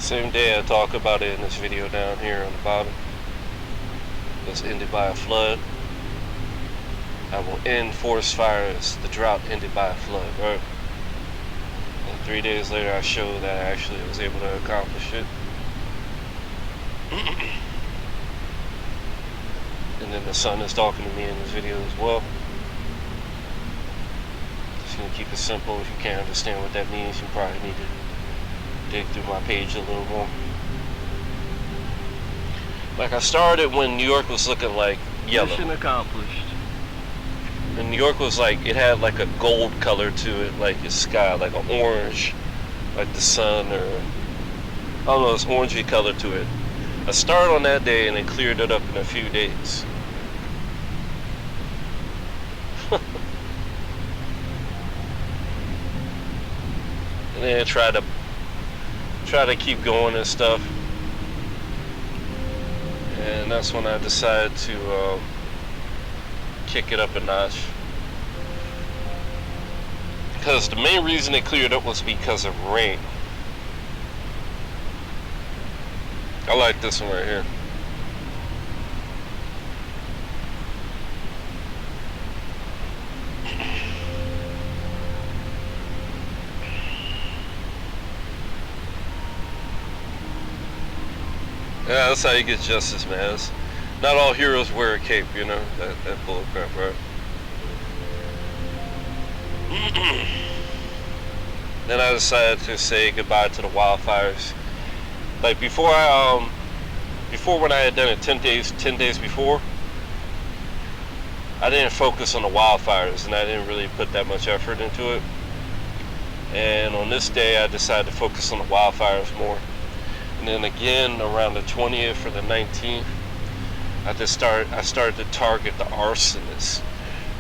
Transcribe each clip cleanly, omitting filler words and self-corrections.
Same day I talk about it in this video down here on the bottom. It was ended by a flood. I will end forest fires. The drought ended by a flood, right? And 3 days later I showed that I actually was able to accomplish it. And then the sun is talking to me in this video as well. Just gonna keep it simple. If you can't understand what that means, you probably need to dig through my page a little more. Like, I started when New York was looking like yellow. Mission accomplished. And New York was like, it had like a gold color to it, like the sky, like an orange, like the sun, or I don't know, it's orangey color to it. I started on that day and it cleared it up in a few days. And then I try to keep going and stuff. And that's when I decided to kick it up a notch. Because the main reason it cleared up was because of rain. I like this one right here. Yeah, that's how you get justice, man. It's, not all heroes wear a cape, you know, that bullcrap, right? Then I decided to say goodbye to the wildfires. Like before when I had done it 10 days before, I didn't focus on the wildfires and I didn't really put that much effort into it. And on this day I decided to focus on the wildfires more. And then again around the 20th or the 19th, I started to target the arsonists.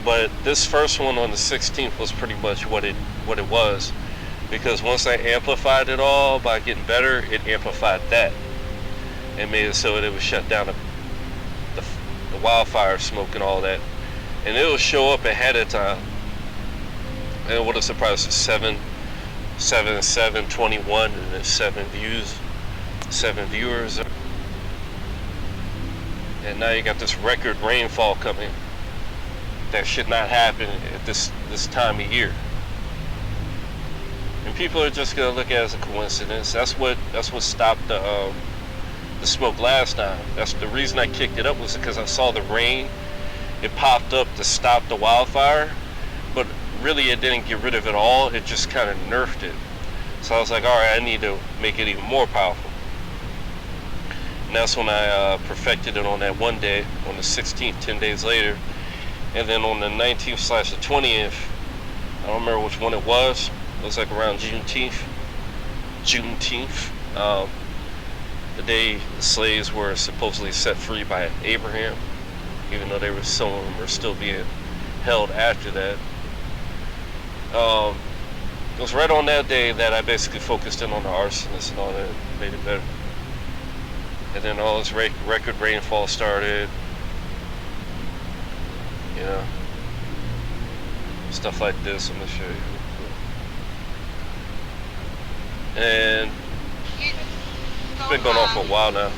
But this first one on the 16th was pretty much what it was, because once I amplified it all by getting better, it amplified that and made it so that it would shut down the wildfire smoke and all that, and it will show up ahead of time. And it would have surprised 721 and then 7 viewers. And now you got this record rainfall coming that should not happen at this time of year. And people are just gonna look at it as a coincidence. That's what stopped the smoke last time. That's the reason I kicked it up, was because I saw the rain. It popped up to stop the wildfire, but really it didn't get rid of it all. It just kind of nerfed it. So I was like, all right, I need to make it even more powerful. And that's when I perfected it on that one day, on the 16th, 10 days later. And then on the 19th / the 20th, I don't remember which one it was. It was like around Juneteenth. The day the slaves were supposedly set free by Abraham, even though some of them were still being held after that. It was right on that day that I basically focused in on the arsonists and all that, made it better. And then all this record rainfall started, you know, stuff like this. I'm gonna show you. And it's been going on for a while now.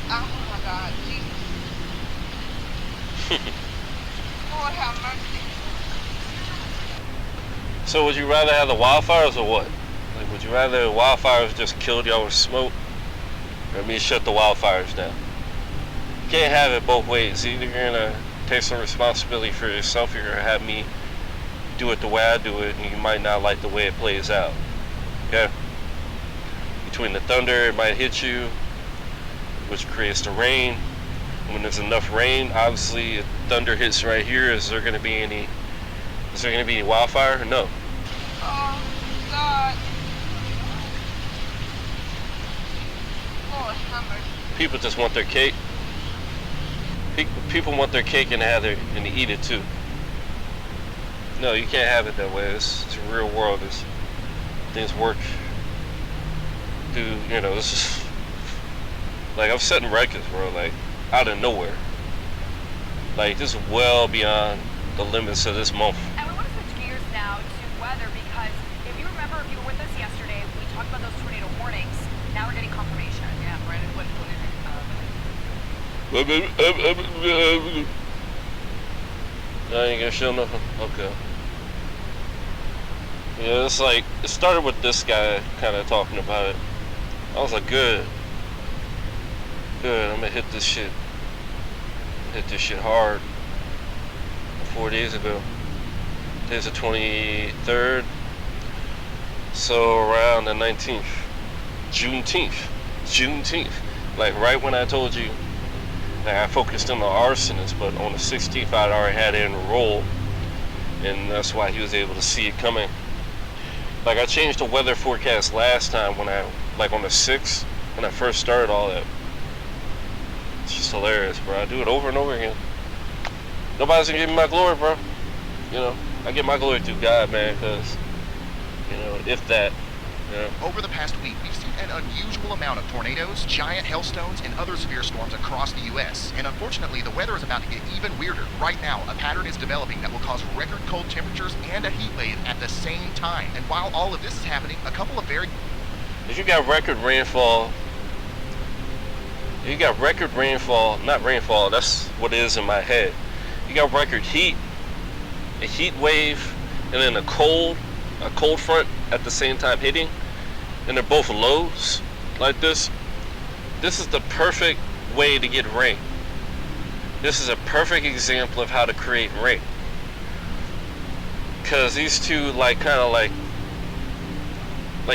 Oh my God, Jesus. Lord have mercy. So would you rather have the wildfires or what? Like, would you rather the wildfires just killed y'all with smoke, or me shut the wildfires down? You can't have it both ways. Either you're gonna take some responsibility for yourself, or you're gonna have me do it the way I do it, and you might not like the way it plays out. Okay? Between the thunder, it might hit you, which creates the rain. When there's enough rain, obviously, if thunder hits right here, is there gonna be any wildfire? No. Oh God. Lord have mercy. People just want their cake. People want their cake and and eat it too. No, you can't have it that way. It's a real world. Things work through, you know, this is like, I'm setting records, bro, like out of nowhere. Like, this is well beyond the limits of this month. And we want to switch gears now to weather because if you remember, if you were with us yesterday, we talked about those tornado warnings. Now we're getting confirmation. Yeah, Brandon, what is I ain't gonna show nothing. Okay. Yeah, it's like, it started with this guy kind of talking about it. I was like, good, I'm gonna hit this shit hard. 4 days ago. Today's the 23rd, so around the 19th, Juneteenth, like right when I told you that I focused on the arsonist, but on the 16th I'd already had it in a roll, and that's why he was able to see it coming. Like, I changed the weather forecast last time when like on the 6th, when I first started all that. It's just hilarious, bro. I do it over and over again. Nobody's gonna give me my glory, bro. You know, I get my glory through God, man, because, you know, if that, you know. Over the past week, we've seen an unusual amount of tornadoes, giant hailstones, and other severe storms across the U.S. And unfortunately, the weather is about to get even weirder. Right now, a pattern is developing that will cause record cold temperatures and a heat wave at the same time. And while all of this is happening, a couple of very... If you got record rainfall, not rainfall, that's what it is in my head. You got record heat, a heat wave, and then a cold front at the same time hitting, and they're both lows like this. This is the perfect way to get rain. This is a perfect example of how to create rain, because these two kind of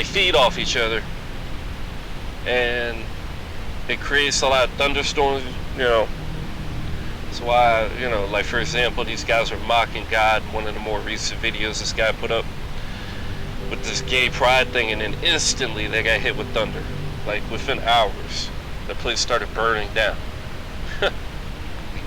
feed off each other, and it creates a lot of thunderstorms, you know. That's why, you know, like, for example, these guys were mocking God in one of the more recent videos this guy put up with this gay pride thing, and then instantly they got hit with thunder. Like, within hours, the place started burning down. We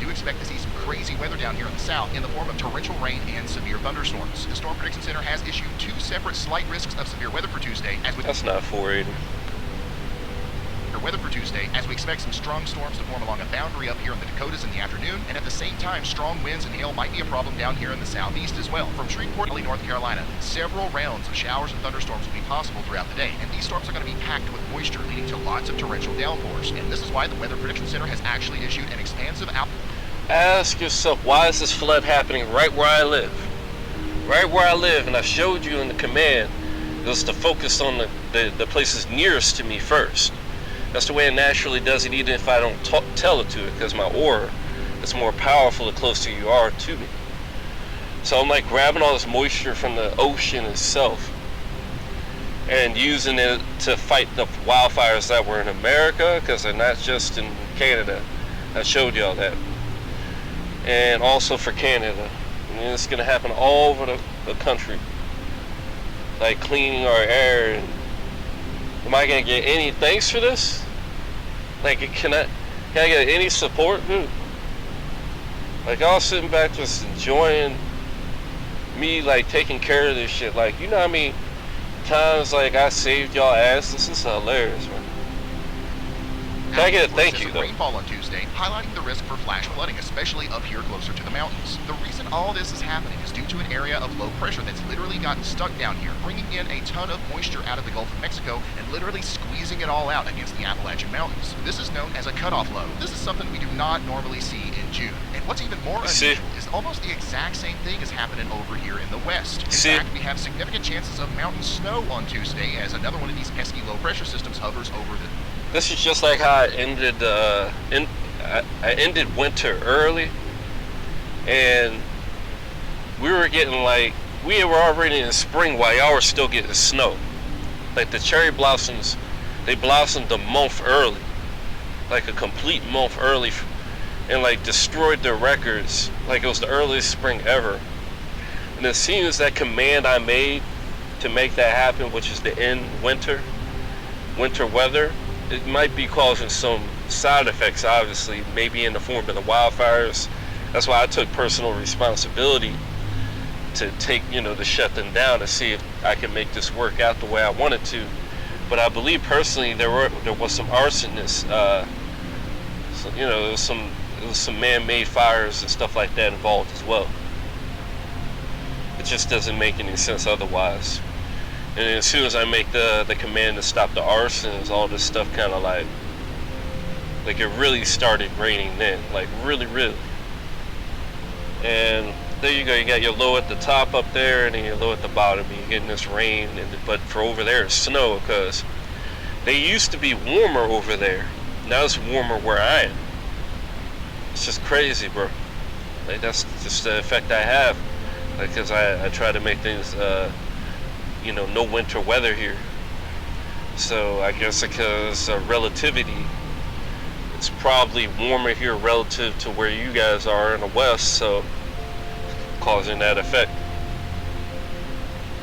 do expect to see some crazy weather down here in the south in the form of torrential rain and severe thunderstorms. The Storm Prediction Center has issued 2 separate slight risks of severe weather for Tuesday, That's not 480. Weather for Tuesday, as we expect some strong storms to form along a boundary up here in the Dakotas in the afternoon, and at the same time, strong winds and hail might be a problem down here in the southeast as well. From Shreveport, North Carolina, several rounds of showers and thunderstorms will be possible throughout the day, and these storms are going to be packed with moisture, leading to lots of torrential downpours. And this is why the Weather Prediction Center has actually issued an expansive Ask yourself, why is this flood happening right where I live? Right where I live, and I showed you in the command, it was to focus on the places nearest to me first. That's the way it naturally does it, even if I don't tell it to it, because my aura is more powerful the closer you are to me. So I'm like grabbing all this moisture from the ocean itself and using it to fight the wildfires that were in America, because they're not just in Canada. I showed y'all that. And also for Canada. And it's going to happen all over the country. Like cleaning our air. And am I going to get any thanks for this? Like, can I get any support, dude? Like, I was sitting back just enjoying me, like, taking care of this shit. Like, you know how many times, like, I saved y'all ass? This is hilarious, man. Can I get a thank you, though? Rainfall on Tuesday, highlighting the risk for flash flooding, especially up here closer to the mountains. The reason all this is happening is due to an area of low pressure that's literally gotten stuck down here, bringing in a ton of moisture out of the Gulf of Mexico and literally squeezing it all out against the Appalachian Mountains. This is known as a cutoff low. This is something we do not normally see in June. And what's even more unusual is almost the exact same thing is happening over here in the west. In fact, we have significant chances of mountain snow on Tuesday as another one of these pesky low pressure systems hovers over the... This is just like how I ended I ended winter early, and we were getting we were already in spring while y'all were still getting snow. Like the cherry blossoms, they blossomed a month early, like a complete month early, and like destroyed their records like it was the earliest spring ever. And it seems that command I made to make that happen, which is to end winter weather, it might be causing some side effects, obviously, maybe in the form of the wildfires. That's why I took personal responsibility to to shut them down and see if I can make this work out the way I wanted to. But I believe personally there was some arsonists, there was some man-made fires and stuff like that involved as well. just doesn't make any sense otherwise. And as soon as I make the command to stop the arsons, all this stuff kind of like it really started raining then, like really. And there you go, you got your low at the top up there and then your low at the bottom, and you're getting this rain, but for over there it's snow, because they used to be warmer over there. Now it's warmer where I am. It's just crazy, bro. Like, that's just the effect I have, like, because I try to make things you know, no winter weather here. So I guess because relativity, it's probably warmer here relative to where you guys are in the west, so causing that effect.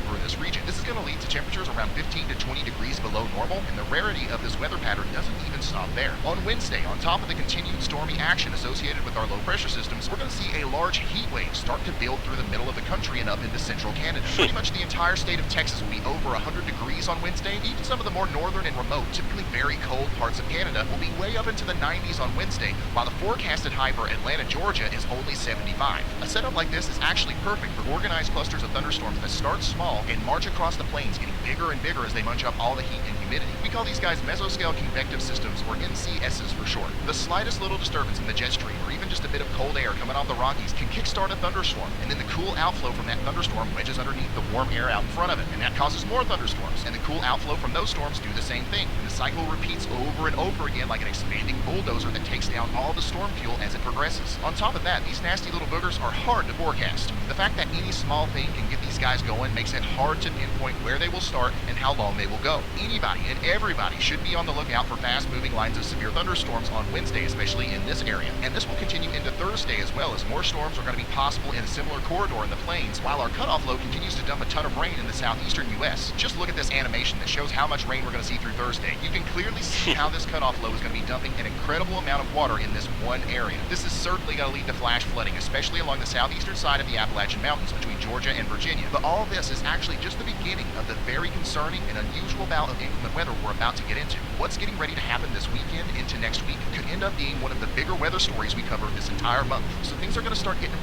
For this region, this is going to lead to temperatures around 15 to 20 degrees below normal, and the rarity of this weather pattern doesn't even stop there. On Wednesday, on top of the continued stormy action associated with our low pressure systems, we're going to see a large heat wave start to build through the middle of the country and up into central Canada. Pretty much the entire state of Texas will be over 100 degrees on Wednesday. Even some of the more northern and remote, typically very cold parts of Canada will be way up into the 90s on Wednesday, while the forecasted high for Atlanta, Georgia is only 75. A setup like this is actually perfect for organized clusters of thunderstorms that start small and march across the plains, getting bigger and bigger as they munch up all the heat and humidity. We call these guys mesoscale convective systems, or MCSs for short. The slightest little disturbance in the jet stream, or even just a bit of cold air coming off the Rockies, can kickstart a thunderstorm, and then the cool outflow from that thunderstorm wedges underneath the warm air out in front of it, and that causes more thunderstorms, and the cool outflow from those storms do the same thing, and the cycle repeats over and over again like an expanding bulldozer that takes down all the storm fuel as it progresses. On top of that, these nasty little boogers are hard to forecast. The fact that any small thing can get these guys going makes it hard to pinpoint where they will start and how long they will go. Anybody and everybody should be on the lookout for fast-moving lines of severe thunderstorms on Wednesday, especially in this area. And this will continue into Thursday as well, as more storms are going to be possible in a similar corridor in the plains, while our cutoff low continues to dump a ton of rain in the southeastern U.S. Just look at this animation that shows how much rain we're going to see through Thursday. You can clearly see how this cutoff low is going to be dumping an incredible amount of water in this one area. This is certainly going to lead to flash flooding, especially along the southeastern side of the Appalachian Mountains between Georgia and Virginia. But all this is actually just the beginning of the very concerning and unusual bout of inclement weather we're about to get into. What's getting ready to happen this weekend into next week could end up being one of the bigger weather stories we cover this entire month. So things are going to start getting...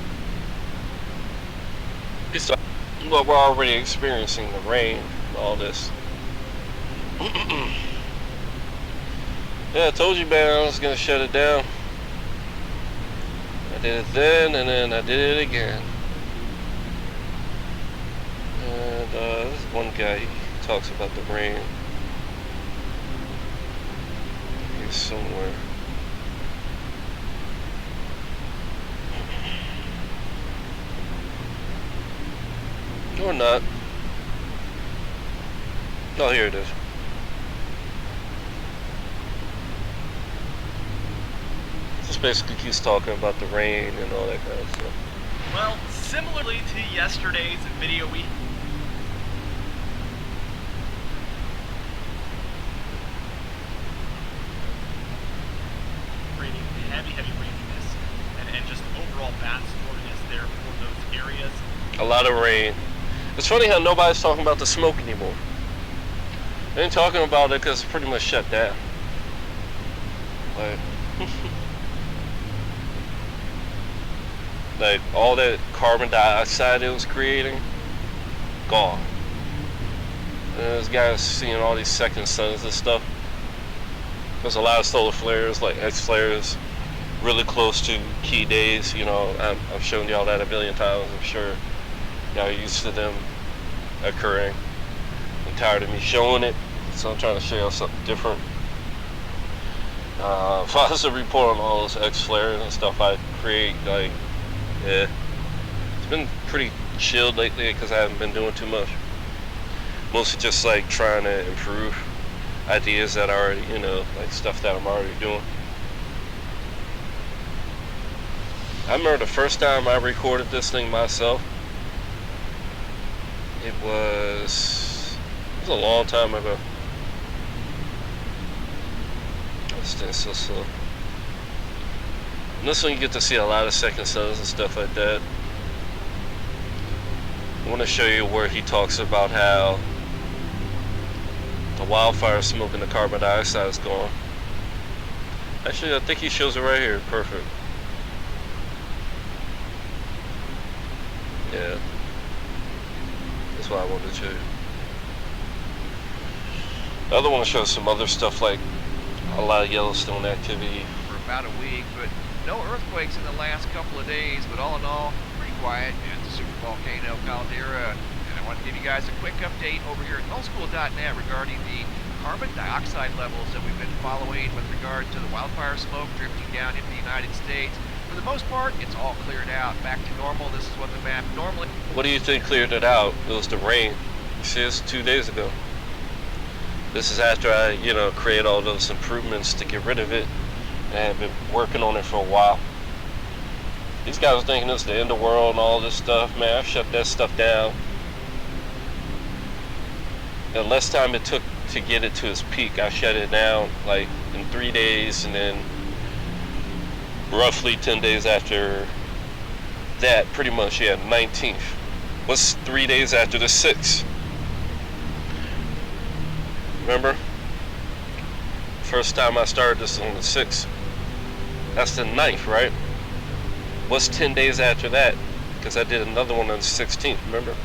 Well, we're already experiencing the rain and all this. Yeah, I told you, man, I was going to shut it down. I did it then, and then I did it again. And this one guy, he talks about the rain. He's somewhere. Or not. Oh, here it is. Just basically keeps talking about the rain and all that kind of stuff. Well, similarly to yesterday's video, we raining, heavy raininess, and just overall bad storminess there for those areas. A lot of rain. It's funny how nobody's talking about the smoke anymore. They ain't talking about it because it's pretty much shut down. Like, like all that carbon dioxide it was creating, gone. And this guy's seeing all these second suns and stuff. There's a lot of solar flares, like X flares, really close to key days. You know, I've shown y'all that a billion times. I'm sure y'all are used to them occurring. I'm tired of me showing it, so I'm trying to show y'all something different. If I was to report on all those X flares and stuff I create, like, yeah, it's been pretty chilled lately because I haven't been doing too much. Mostly just like trying to improve ideas that I already, you know, like stuff that I'm already doing. I remember the first time I recorded this thing myself. It was a long time ago. This thing's so slow. And this one you get to see a lot of second suns and stuff like that. I want to show you where he talks about how the wildfire smoke and the carbon dioxide is gone. Actually, I think he shows it right here. Perfect. Yeah. what I wanted to show you. The other one shows some other stuff like a lot of Yellowstone activity. For about a week, but no earthquakes in the last couple of days, but all in all, pretty quiet at the supervolcano caldera. And I want to give you guys a quick update over here at nullschool.net regarding the carbon dioxide levels that we've been following with regard to the wildfire smoke drifting down into the United States. For the most part, it's all cleared out. Back to normal. This is what the map normally... What do you think cleared it out? It was the rain. You see, it's 2 days ago. This is after I, create all those improvements to get rid of it. And I've been working on it for a while. These guys are thinking it's the end of the world and all this stuff. Man, I shut that stuff down. The less time it took to get it to its peak, I shut it down like in 3 days, and then roughly 10 days after that, pretty much, 19th. What's 3 days after the 6th? Remember? First time I started this on the 6th. That's the 9th, right? What's 10 days after that? Because I did another one on the 16th, remember?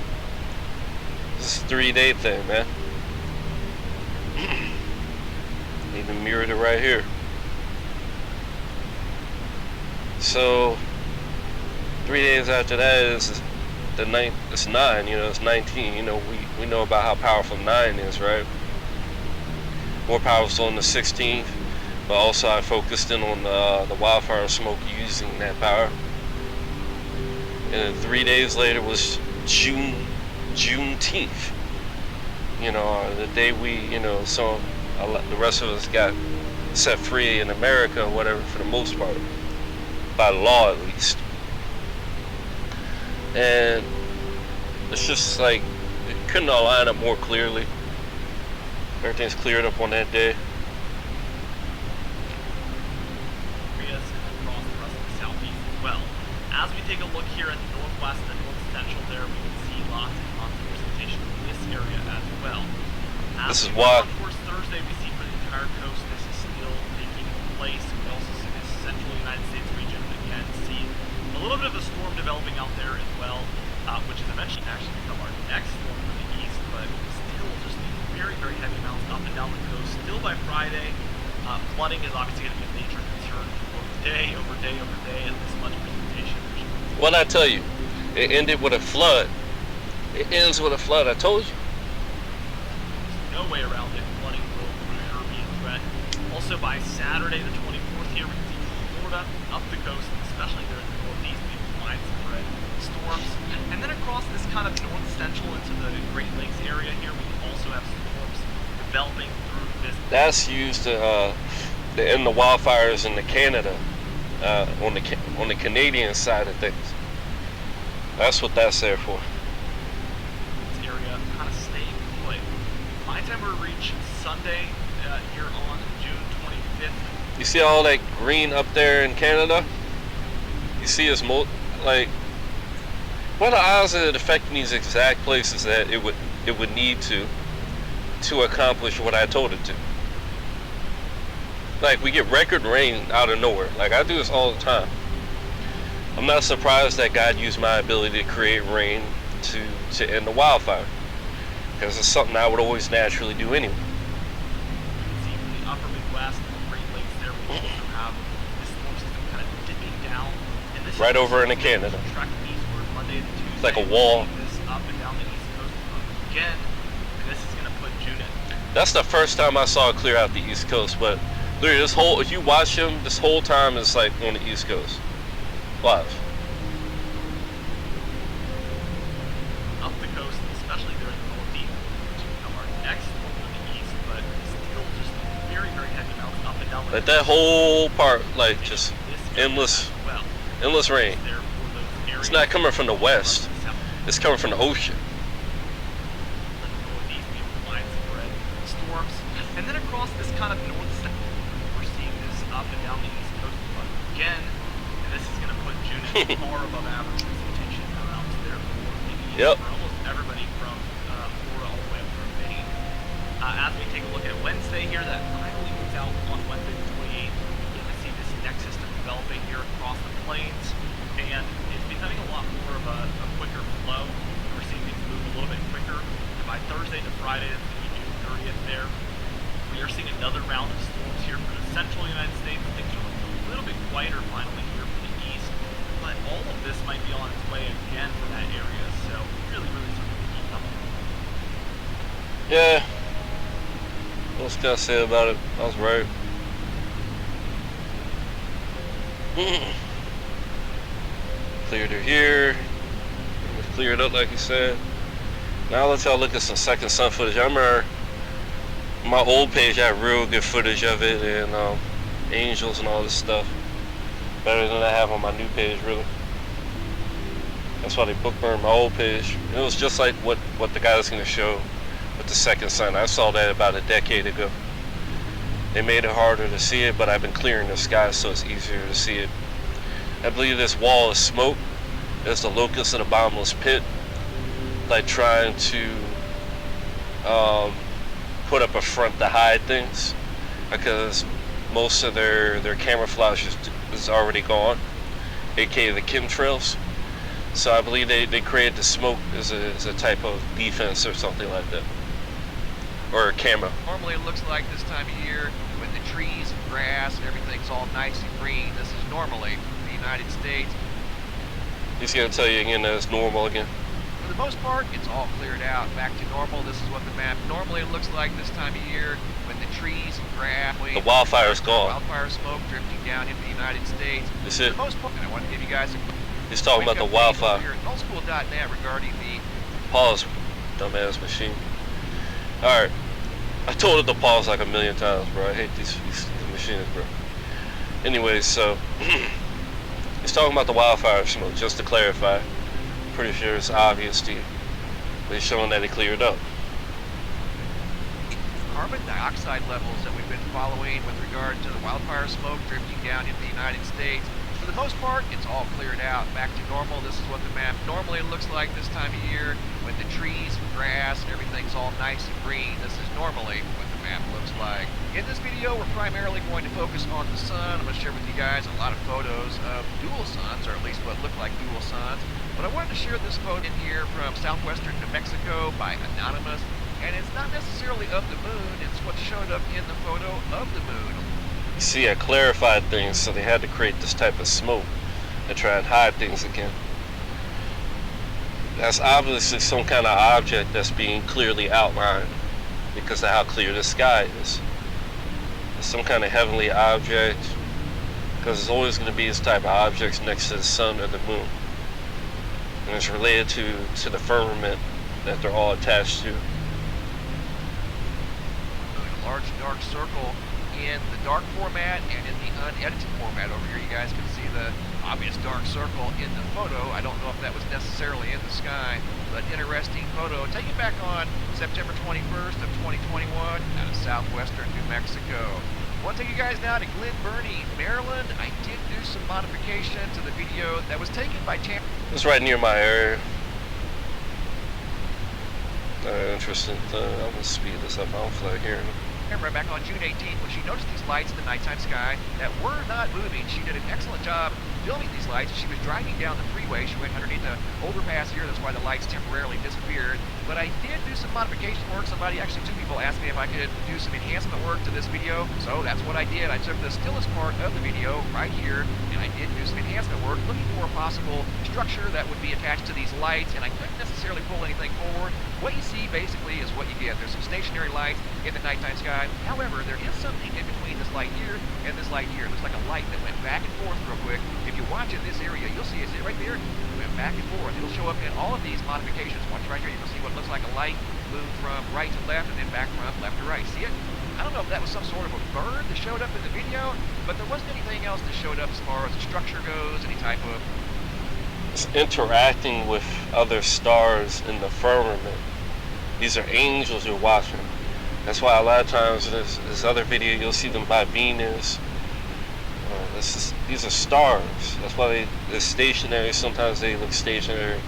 This is a 3-day thing, man. Even mirrored it right here. So 3 days after that is the 9th. It's 9. It's 19. We know about how powerful 9 is, right? More powerful on the 16th, but also I focused in on the wildfire smoke using that power. And then 3 days later was Juneteenth. The day we, so the rest of us got set free in America or whatever, for the most part, by law at least. And it's just like, it couldn't all line up more clearly. Everything's cleared up on that day. Areas across the rest of the southeast as well. As we take a look here at the northwest and north central there, we can see lots and lots of precipitation in this area as well. This is why. Of course, Thursday we see for the entire coast, this is still taking place. We also see this central United States region again, see a little bit of a storm developing out there as well, which is eventually actually become our next storm for the east, but still just very, very heavy amounts up and down the coast. Still by Friday, flooding is obviously going to be a major concern day over day over day, and this much precipitation. What I tell you, it ended with a flood. It ends with a flood. I told you. No way around it. Flooding will for sure be a threat. Also by Saturday the 24th here, we can see Florida up the coast, especially there in the northeast, maybe widespread storms. And then across this kind of north central into the Great Lakes area here, we also have storms developing through this. That's used to end the wildfires in Canada, on the Canadian side of things. That's what that's there for. This area kind of staying put. My time will reach Sunday here on June 25th. You see all that green up there in Canada? You see it's like, what are the odds of it affecting these exact places that it would need to accomplish what I told it to? Like, we get record rain out of nowhere. Like, I do this all the time. I'm not surprised that God used my ability to create rain to end the wildfire, because it's something I would always naturally do anyway. You can see from the upper Midwest and the Great Lakes there, we also have this storm system kind of dipping down. And this Right is over into Canada. Track eastward Monday to Tuesday. It's like a wall. This up and down the east coast again, and this is going to put June in. That's the first time I saw it clear out the East Coast, but literally if you watch him, this whole time is like on the East Coast. Live. Up the coast, especially there in the northeast, which will become our next storm for the east, but still just very, very heavy amounts up and down the Like coast. that whole part, like just This endless, as well. endless rain. There for those areas It's not coming from the west. It's coming from the ocean. The northeast being widespread storms, and then across this kind of north central, we're seeing this up and down the east coast again, and this is going to put June at far above average precipitation amounts there for the east Yep. for almost everybody from Florida all the way up through Maine. As we take a look at Wednesday here, that finally moves out on Wednesday the 28th. You can see this next system developing here across the plains, and it's becoming a lot more of a quicker flow. We're seeing things move a little bit quicker. And by Thursday to Friday, that's the June 30th there, we are seeing another round of storms here for the central United States. Things are looking a little bit quieter finally here for the east, but all of this might be on its way again for that area, so really, really something to keep up with. Yeah. What's got to say about it? I was right. Cleared her here. It was cleared up like you said. Now let's y'all look at some second sun footage. I remember my old page had real good footage of it and angels and all this stuff. Better than I have on my new page, really. That's why they bookmarked my old page. It was just like what the guy was going to show with the second sun. I saw that about a decade ago. They made it harder to see it, but I've been clearing the sky so it's easier to see it. I believe this wall of smoke is the locust of the bottomless pit, like trying to put up a front to hide things, because most of their camouflage is already gone, aka the chemtrails. So I believe they created the smoke as a type of defense or something like that, or a camo. Normally it looks like this time of year when the trees and grass and everything's all nice and green. This is normally the United States. He's gonna tell you again that it's normal again. For the most part, it's all cleared out, back to normal. This is what the map normally looks like this time of year when the trees and grass. The wildfire's gone. Wildfire smoke drifting down into the United States. That's For it. the most part, and I want to give you guys a He's talking about the wildfire. Here at nullschool.net regarding the Pause, dumbass machine. Alright. I told it to pause like a million times, bro. I hate these machines, bro. Anyways, so he's talking about the wildfire smoke, just to clarify. Pretty sure it's obvious to you. But he's showing that it cleared up. carbon dioxide levels that we've been following with regard to the wildfire smoke drifting down into the United States. For the most part, it's all cleared out, back to normal. This is what the map normally looks like this time of year when the trees and grass and everything's all nice and green. This is normally what the map looks like. In this video, we're primarily going to focus on the sun. I'm going to share with you guys a lot of photos of dual suns, or at least what look like dual suns. But I wanted to share this photo in here from southwestern New Mexico by Anonymous. And it's not necessarily of the moon, it's what showed up in the photo of the moon. You see, I clarified things, so they had to create this type of smoke to try and hide things again. That's obviously some kind of object that's being clearly outlined because of how clear the sky is. It's some kind of heavenly object, because there's always going to be this type of objects next to the sun or the moon. And it's related to the firmament that they're all attached to. A large dark circle in the dark format and in the unedited format. Over here you guys can see the obvious dark circle in the photo. I don't know if that was necessarily in the sky, but interesting photo taken back on September 21st of 2021 out of southwestern New Mexico. I want to take you guys now to Glen Burnie, Maryland. I did do some modification to the video that was taken by Tam. It's right near my area. Interesting. I'm gonna speed this up. I don't feel like hearing it. Camera back on June 18th when she noticed these lights in the nighttime sky that were not moving. She did an excellent job filming these lights. She was driving down the freeway. She went underneath the overpass here. That's why the lights temporarily disappeared. But I did do some modification work. Two people asked me if I could do some enhancement work to this video. So that's what I did. I took the stillest part of the video right here, and I did do some enhancement work looking for a possible structure that would be attached to these lights, and I couldn't necessarily pull anything forward. What you see basically is what you get. There's some stationary lights in the nighttime sky. However, there is something in between this light here and this light here. There's like a light that went back and forth real quick. If you watch in this area, you'll see it right there. It went back and forth. It'll show up in all of these modifications. Watch right here. You'll see what looks like a light move from right to left and then back from left to right. See it? I don't know if that was some sort of a bird that showed up in the video, but there wasn't anything else that showed up as far as the structure goes, any type of... It's interacting with other stars in the firmament. These are angels you're watching. That's why a lot of times in this other video you'll see them by Venus. These are stars. That's why they're stationary. Sometimes they look stationary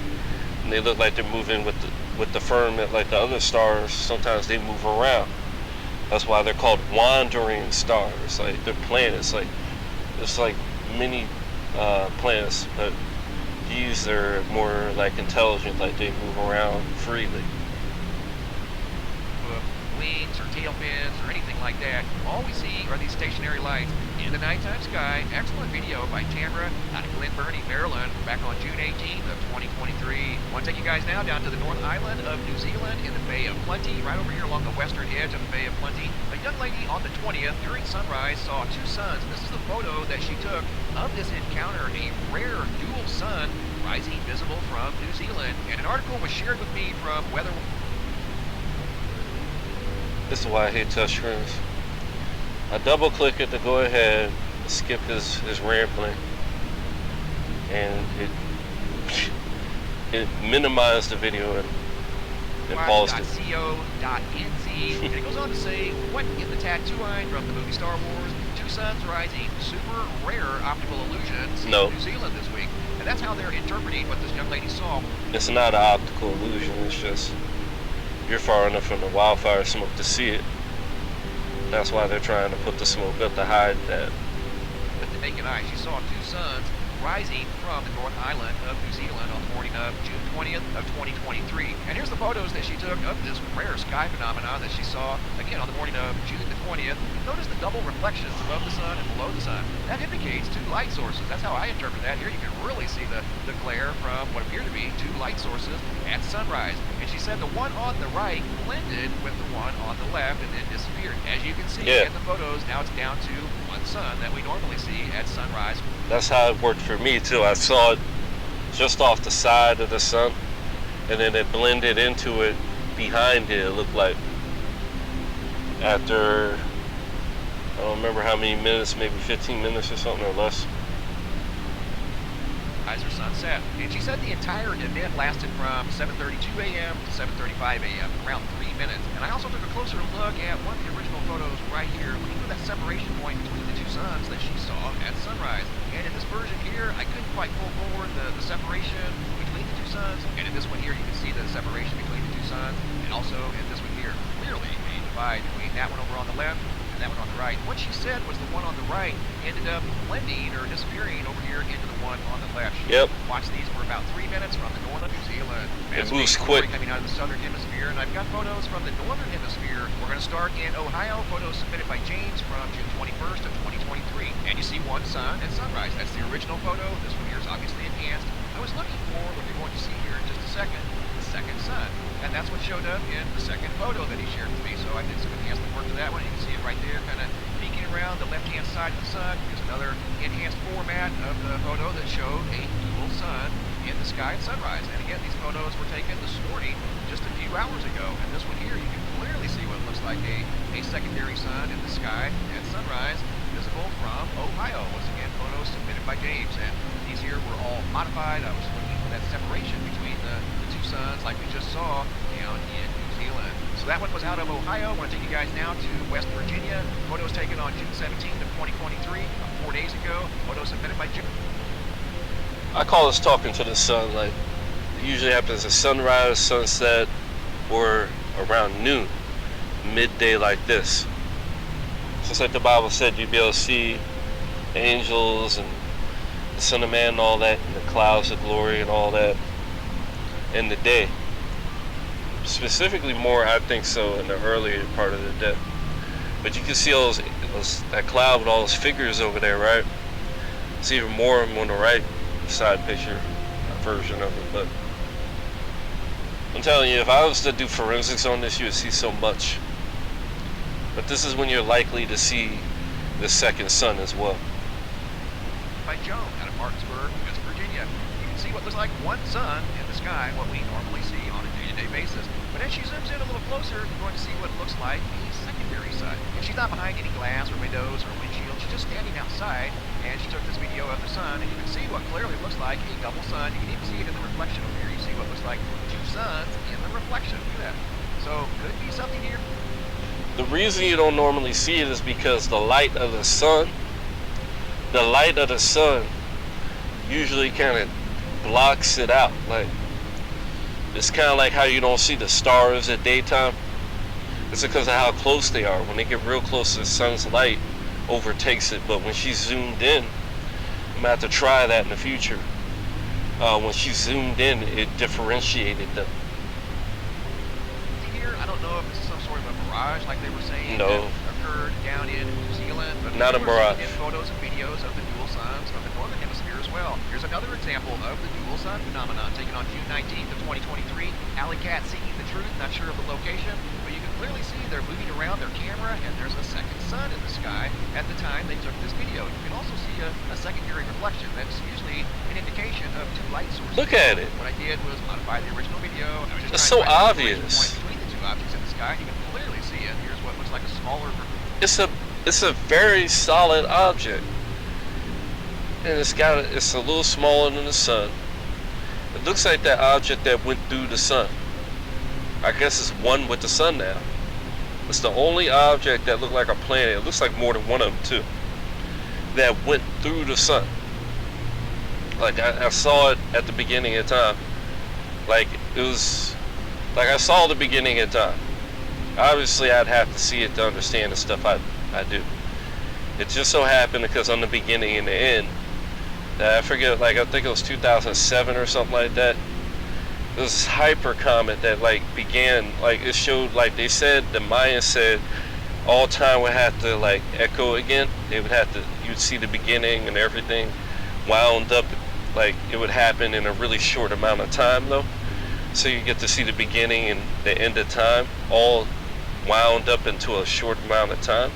and they look like they're moving with the firmament like the other stars. Sometimes they move around. That's why they're called wandering stars. Like they're planets. It's like mini planets, but These are more like intelligent, like they move around freely. Wings or tail fins or anything like that. All we see are these stationary lights in the nighttime sky. Excellent video by Tamara out of Glen Burnie, Maryland, back on June 18th of 2023. I want to take you guys now down to the North Island of New Zealand in the Bay of Plenty, right over here along the western edge of the Bay of Plenty. A young lady on the 20th during sunrise saw two suns. This is the photo that she took of this encounter, a rare dual sun rising visible from New Zealand. And an article was shared with me from Weather. This is why I hate touchscreens. I double click it to go ahead, skip his rambling, and it minimized the video and paused it. .co.nz, and it goes on to say, what in the Tatooine from the movie Star Wars, two suns rising, super rare optical illusion seen in New Zealand this week. And that's how they're interpreting what this young lady saw. It's not an optical illusion, it's just you're far enough from the wildfire smoke to see it. That's why they're trying to put the smoke up to hide that. With the naked eye, she saw two suns rising from the North Island of New Zealand on the morning of June 20th of 2023. And here's the photos that she took of this rare sky phenomenon that she saw, again, on the morning of June the 20th. Notice the double reflections above the sun and below the sun. That indicates two light sources. That's how I interpret that. Here you can really see the glare from what appear to be two light sources at sunrise. And she said the one on the right blended with the one on the left and then disappeared. As you can see in the photos, now it's down to one sun that we normally see at sunrise. That's how it worked for me too. I saw it just off the side of the sun, and then it blended into it behind it. It looked like after, I don't remember how many minutes, maybe 15 minutes or something or less. Or sunset. And she said the entire event lasted from 7:32 a.m. to 7:35 a.m., around 3 minutes. And I also took a closer look at one of the original photos right here, looking for that separation point between the two suns that she saw at sunrise. And in this version here, I couldn't quite pull forward the separation between the two suns. And in this one here, you can see the separation between the two suns. And also in this one here, clearly a divide between that one over on the left and that one on the right. What she said was the one on the right ended up blending or disappearing over here into the one on the left. Yep. Watched these for about 3 minutes from the north of New Zealand. It moves quick. Coming out of the southern hemisphere, and I've got photos from the northern hemisphere. We're going to start in Ohio. Photos submitted by James from June 21st of 2023. And you see one sun at sunrise. That's the original photo. This one here is obviously enhanced. I was looking for what you're going to see here in just a second, the second sun. And that's what showed up in the second photo that he shared with me. So I did some enhancement work to that one. You can see it right there, kind of peeking around the left-hand side of the sun. Here's another enhanced format of the photo that showed a dual sun in the sky at sunrise. And again, these photos were taken this morning, just a few hours ago. And this one here, you can clearly see what looks like a secondary sun in the sky at sunrise, visible from Ohio. Once again, photos submitted by James. And these here were all modified. I was looking for that separation between the two suns like we just saw down in New Zealand. So that one was out of Ohio. I want to take you guys now to West Virginia. Photos taken on June 17th of 2023, 4 days ago. Photos submitted by June. I call this talking to the sun. Like, it usually happens at sunrise, sunset, or around noon, midday like this. Just like the Bible said, you'd be able to see angels and the Son of Man and all that, and the clouds of glory and all that in the day. Specifically more, I think so, in the earlier part of the day. But you can see all that cloud with all those figures over there, right? It's even more on the right side picture version of it. But I'm telling you, if I was to do forensics on this, you would see so much. But this is when you're likely to see the second sun as well. By Joan out of Martinsburg, West Virginia. You can see what looks like one sun in the sky, what we normally see on a day-to-day basis. But as she zooms in a little closer, you're going to see what looks like a secondary sun. And she's not behind any glass or windows or windshield. She's just standing outside, and she took this video of the sun, and you can see what clearly looks like a double sun. You can even see it in the reflection over here. You see what looks like two suns in the reflection. Look at that. So, could be something here. The reason you don't normally see it is because the light of the sun usually kind of blocks it out. Like, it's kind of like how you don't see the stars at daytime. It's because of how close they are. When they get real close, the sun's light overtakes it. But when she's zoomed in, I'm going to have to try that in the future. once you zoomed in, it differentiated them. Here, I don't know if this is some sort of a mirage, like they were saying, No. that occurred down in New Zealand, but Not a people are mirage. seeing photos and videos of the dual suns of the northern hemisphere as well. Here's another example of the dual sun phenomenon taken on June 19th of 2023. Alley Cat seeking the truth, not sure of the location, but you can clearly see they're moving around their camera, and there's a second sun in the sky at the time they took this video. You can also see a secondary reflection. That's usually an indication of two light sources. Look at it. What I did was modify the original video. I was just It's trying so to find the obvious. point between the two objects in the sky. You can clearly see it. Here's what looks like a smaller. It's a very solid object, and it's a little smaller than the sun. It looks like that object that went through the sun. I guess it's one with the sun now. It's the only object that looked like a planet. It looks like more than one of them too, that went through the sun. Like I saw it at the beginning of time. Like it was, like I saw the beginning of time. Obviously, I'd have to see it to understand the stuff I do. It just so happened because on the beginning and the end, I forget, like I think it was 2007 or something like that. There was this hyper comet that like began, like it showed, like they said, the Mayans said, all time would have to like echo again. They would have to, you'd see the beginning and everything wound up, like it would happen in a really short amount of time though. So you get to see the beginning and the end of time all wound up into a short amount of time.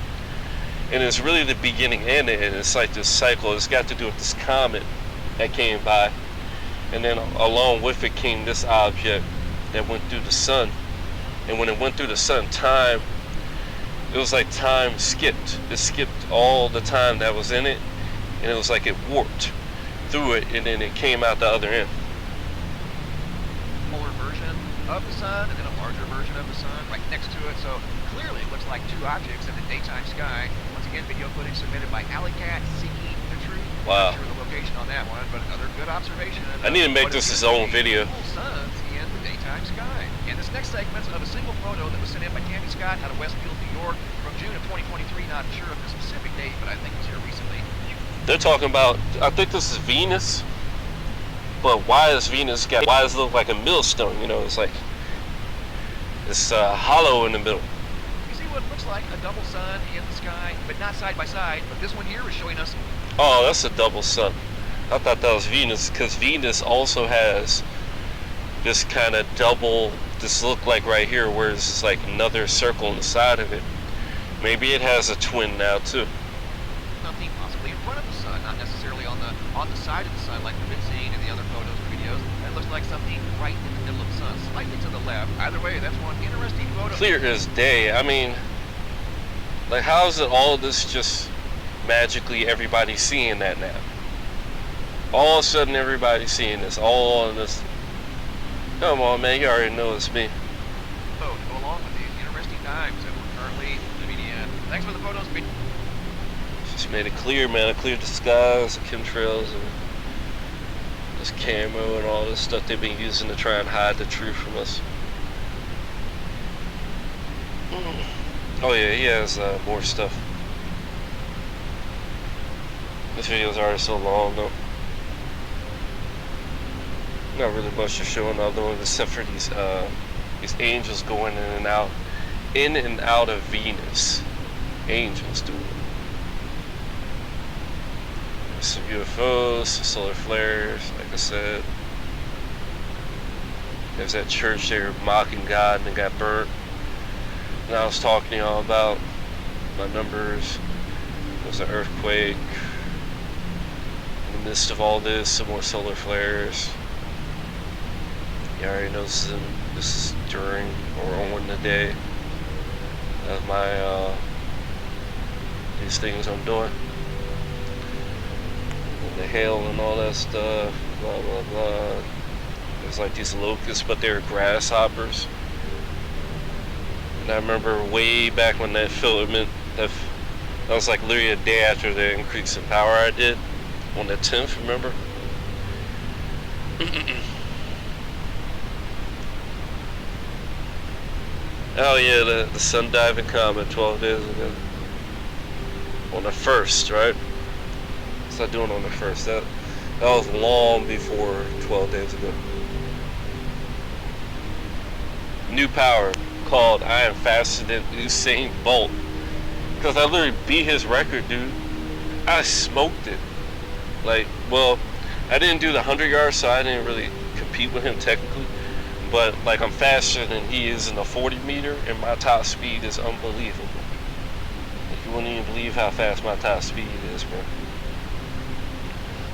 And it's really the beginning and the end. It's like this cycle. It's got to do with this comet that came by. And then along with it came this object that went through the sun. And when it went through the sun, time, it was like time skipped. It skipped all the time that was in it. And it was like it warped through it, and then it came out the other end. Polar version of the sun, and then a larger version of the sun right next to it. So clearly it looks like two objects in the daytime sky. Once again, video footage submitted by Alley Cat seeking the truth. Wow. Not sure the location on that one, but another good observation. I need to make this his own video. Dual suns in the daytime sky. And this next segment of a single photo that was sent in by Tammy Scott out of Westfield, New York, from June of 2023. Not sure of the specific date, but I think it was here recently. They're talking about, I think this is Venus, but why is Venus why does it look like a millstone? You know, it's like, it's hollow in the middle. You see what looks like a double sun in the sky, but not side by side. But this one here is showing us. Oh, that's a double sun. I thought that was Venus, because Venus also has this kind of double, this look like right here, where it's like another circle on the side of it. Maybe it has a twin now too. Something possibly in front of the sun, not necessarily on the side of the sun like we've been seeing in the other photos or videos. That looks like something right in the middle of the sun, slightly to the left. Either way, that's one interesting photo. Clear as day. I mean, like, how is it all this just magically everybody seeing that now? All of a sudden everybody's seeing this, all on this. Come on, man, you already know it's me. To go along with these interesting times that we're currently living in. Thanks for the photos. Just made it clear, man. I cleared the skies, the chemtrails, and this camo and all this stuff they've been using to try and hide the truth from us. Oh yeah, he has more stuff. This video's already so long though. Not really much to show in the other one except for these angels going in and out of Venus. Angels doing it. There's some UFOs, some solar flares, like I said. There's that church they were mocking God and it got burnt. And I was talking to y'all about my numbers. There's an earthquake. In the midst of all this, some more solar flares. You already know this is during or on the day of my these things I'm doing. And the hail and all that stuff, blah blah blah. There's like these locusts, but they're grasshoppers. And I remember way back when that filament, that was like literally a day after the increase in power I did, on the 10th, remember? Oh yeah, the sun diving comet 12 days ago. On the 1st, right? What's I doing on the 1st? That was long before 12 days ago. New power called I am faster than Usain Bolt. Because I literally beat his record, dude. I smoked it. Like, well, I didn't do the 100 yards, so I didn't really compete with him technically. But, like, I'm faster than he is in the 40 meter, and my top speed is unbelievable. Like, you wouldn't even believe how fast my top speed is, bro.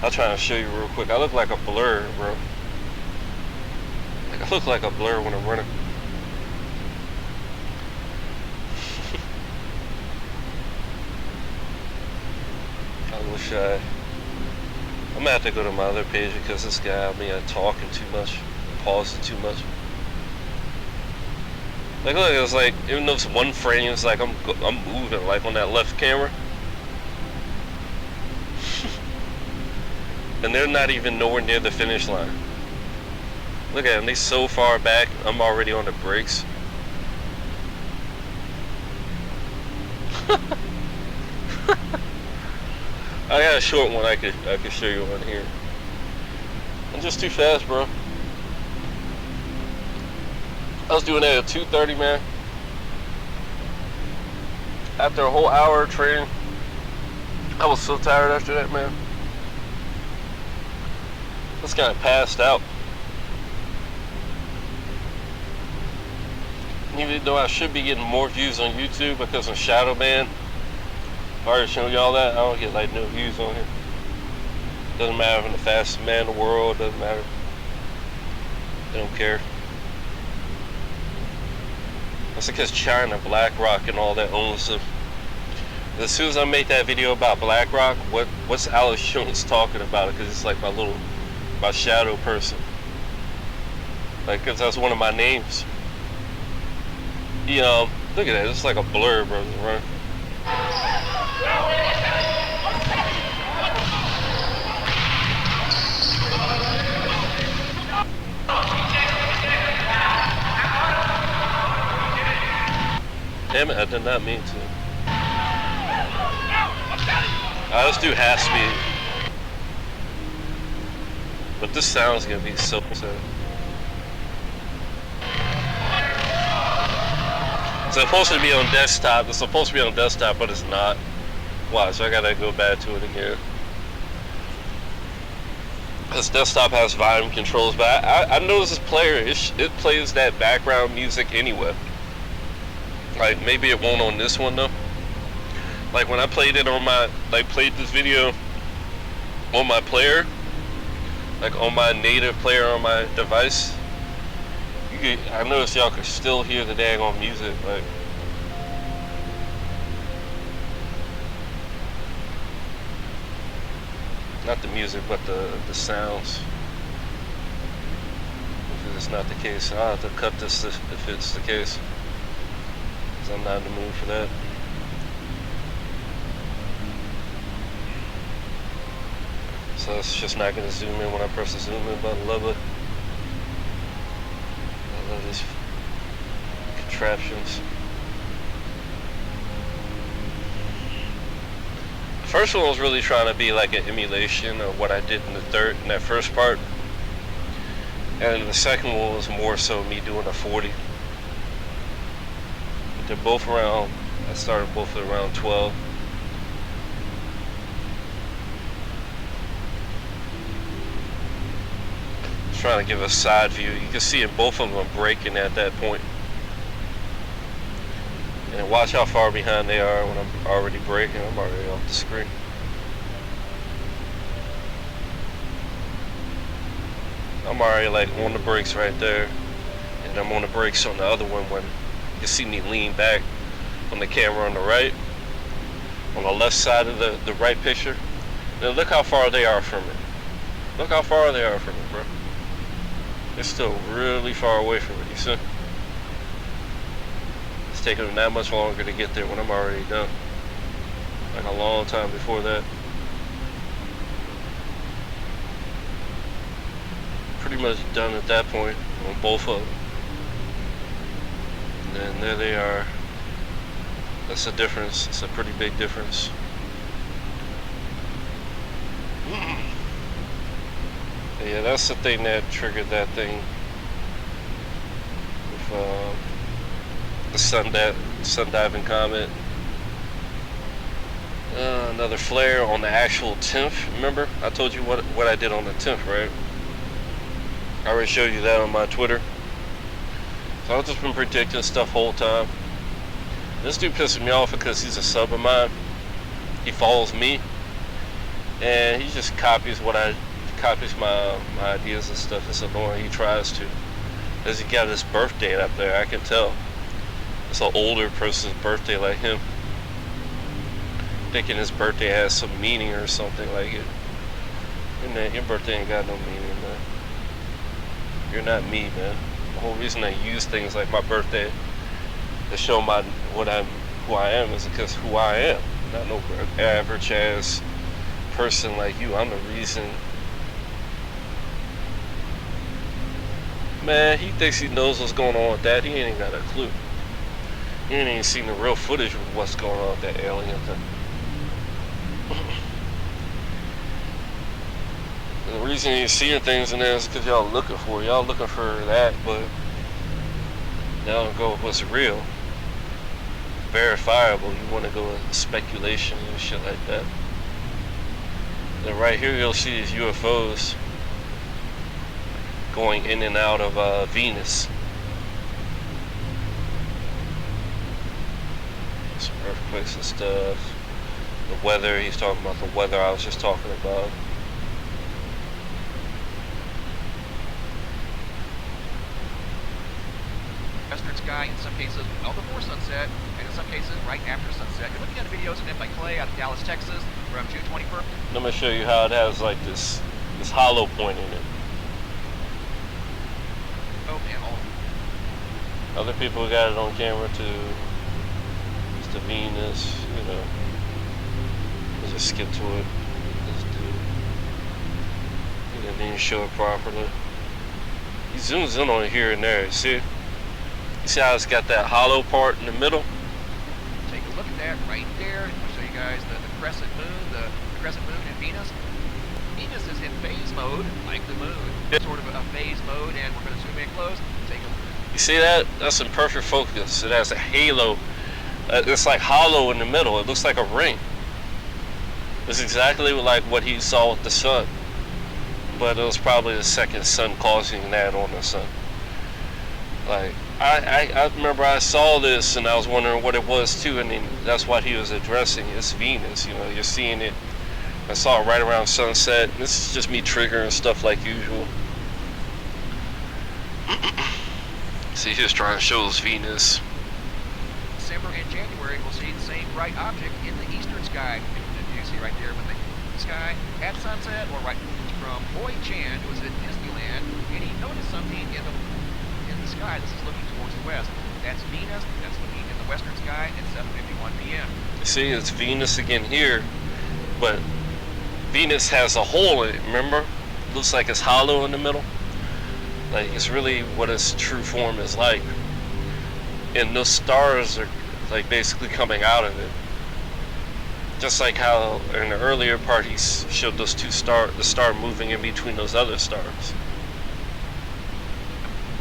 I'll try and show you real quick. I look like a blur, bro. Like, I look like a blur when I'm running. I wish I'm gonna have to go to my other page because this guy, I mean, talking too much, pausing too much. Like, look, it was like, even though it's one frame, it's like I'm moving, like on that left camera. And they're not even nowhere near the finish line. Look at them, they so far back, I'm already on the brakes. I got a short one I could show you on here. I'm just too fast, bro. I was doing that at 2:30, man. After a whole hour of training, I was so tired after that, man. I was kind of passed out. Even though I should be getting more views on YouTube because of Shadow Man. I've already shown y'all that. I don't get like no views on here. Doesn't matter if I'm the fastest man in the world. Doesn't matter. They don't care. That's because China, BlackRock, and all that owns them. As soon as I make that video about BlackRock, what's Alex Jones talking about it? Because it's like my shadow person. Like, because that's one of my names. Look at that. It's like a blur, bro. Right? Damn it, I did not mean to. Let's do half speed. But this sound's gonna be so sad. It's supposed to be on desktop. It's supposed to be on desktop, but it's not. Why? So I gotta go back to it again. This desktop has volume controls, but I noticed this player, it plays that background music anyway. Like, maybe it won't on this one though. Like when I played it on my, played this video on my player, like on my native player on my device, I noticed y'all could still hear the daggone music, like. Not the music, but the sounds. If it's not the case, I'll have to cut this if it's the case. Because I'm not in the mood for that. So it's just not going to zoom in when I press the zoom in button. Love it. I love these contraptions. The first one was really trying to be like an emulation of what I did in that first part. And the second one was more so me doing a 40. But they're both around, I started both at around 12. Trying to give a side view. You can see it, both of them are braking at that point. And watch how far behind they are when I'm already braking. I'm already off the screen. I'm already like on the brakes right there. And I'm on the brakes on the other one when you see me lean back on the camera on the right. On the left side of the right picture. Now look how far they are from it. Look how far they are from it, bro. They're still really far away from it, you see? It's taking them that much longer to get there when I'm already done. Like a long time before that. Pretty much done at that point on both of them. And then there they are. That's a difference. It's a pretty big difference. Yeah, that's the thing that triggered that thing with the sun diving comet. Another flare on the actual 10th. Remember, I told you what I did on the 10th, right? I already showed you that on my Twitter. So I've just been predicting stuff whole time. This dude pisses me off because he's a sub of mine. He follows me, and he just copies my ideas and stuff. It's annoying. He tries to, because he got his birthday up there. I can tell. It's an older person's birthday like him, thinking his birthday has some meaning or something like it. And man, your birthday ain't got no meaning, man. You're not me, man. The whole reason I use things like my birthday to show who I am is because who I am. Not no average ass person like you. I'm the reason. Man, he thinks he knows what's going on with that. He ain't got a clue. He ain't even seen the real footage of what's going on with that alien thing. And the reason you're seeing things in there is because y'all looking for that, but y'all don't go with what's real, verifiable. You want to go with speculation and shit like that. And right here you'll see these UFOs going in and out of Venus. Some earthquakes and stuff. The weather, he's talking about the weather I was just talking about. Western sky, in some cases well before sunset, and in some cases right after sunset. You're looking at a video submitted by Clay out of Dallas, Texas, from June 21st. Let me show you how it has like this hollow point in it. Oh man, Other people got it on camera too. It's the Venus, you know. Let's just skip to it. Let's do it. He didn't even show it properly. He zooms in on it here and there, see? You see how it's got that hollow part in the middle? take a look at that right there. I'll show you guys the crescent moon, the crescent moon in Venus. Venus is in phase mode, like the moon. Sort of a phase mode, and we're going to zoom in close. Take a look. You see that? That's in perfect focus. It has a halo. It's like hollow in the middle. It looks like a ring. It's exactly like what he saw with the sun. But it was probably the second sun causing that on the sun. Like, I remember I saw this and I was wondering what it was too, and then that's what he was addressing. It's Venus, you know, you're seeing it. I saw it right around sunset. This is just me triggering stuff like usual. See, he's trying to show us Venus. December and January, we'll see the same bright object in the eastern sky. You see right there with the sky at sunset, or right from Boy Chan, who was at Disneyland, and he noticed something in the sky. This is looking towards the west. That's Venus. That's looking in the western sky at 7:51 p.m. See, it's Venus again here, but Venus has a hole in it, remember? Looks like it's hollow in the middle. Like, it's really what its true form is like. And those stars are like basically coming out of it. Just like how in the earlier part he showed those the star moving in between those other stars.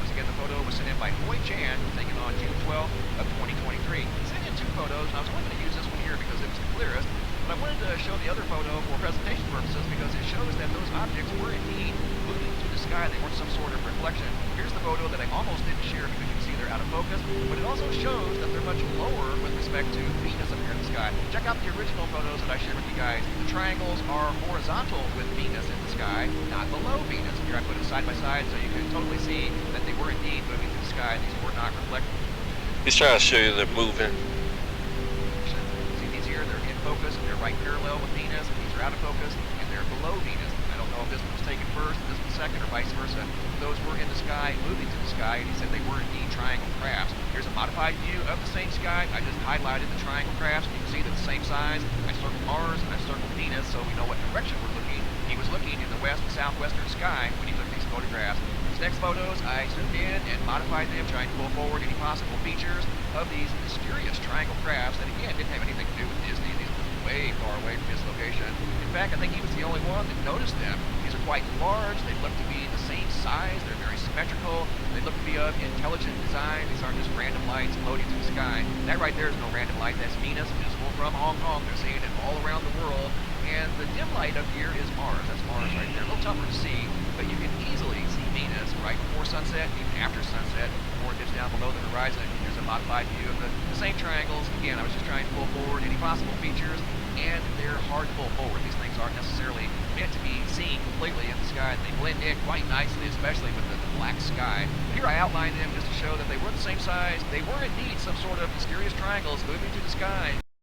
Once again, the photo was sent in by Boy Chan, taken on June 12th of 2023. He sent in two photos, and I was only going to use this one here because it was the clearest. But I wanted to show the other photo for presentation purposes because it shows that those objects were indeed moving through the sky. They weren't some sort of reflection. Here's the photo that I almost didn't share because you can see they're out of focus, but it also shows that they're much lower with respect to Venus up here in the sky. Check out the original photos that I shared with you guys. The triangles are horizontal with Venus in the sky, not below Venus. Here I put it side by side so you can totally see that they were indeed moving through the sky. These were not reflected. He's trying to show you they're moving. See these here? They're in focus. They're right parallel with Venus. These are out of focus, and they're below Venus. I don't know if this one was taken first, this one second, or vice versa. Those were in the sky, moving through the sky, and he said they were indeed triangle crafts. Here's a modified view of the same sky. I just highlighted the triangle crafts. You can see they're the same size. I circled Mars and I circled Venus, so we know what direction we're looking. He was looking in the west and southwestern sky when he took these photographs. These next photos, I zoomed in and modified them, trying to pull forward any possible features of these mysterious triangle crafts that, again, didn't have anything to do with Disney. These were way far away from his location. In fact, I think he was the only one that noticed them. These are quite large. They look to be the same size. They're very symmetrical. They look to be of intelligent design. These aren't just random lights floating through the sky. That right there is no random light. That's Venus, visible from Hong Kong. They're seeing it all around the world. And the dim light up here is Mars. That's Mars right there. A little tougher to see, but you can easily see Venus right before sunset, even after sunset, before it dips down below the horizon. Here's a modified view of the same triangles. Again, I was just trying to pull forward any possible features, and they're hard to pull forward. These things aren't necessarily meant to be seen completely in the sky. They blend in quite nicely, especially with the black sky. Here I outlined them just to show that they were the same size. They were indeed some sort of mysterious triangles moving through the sky.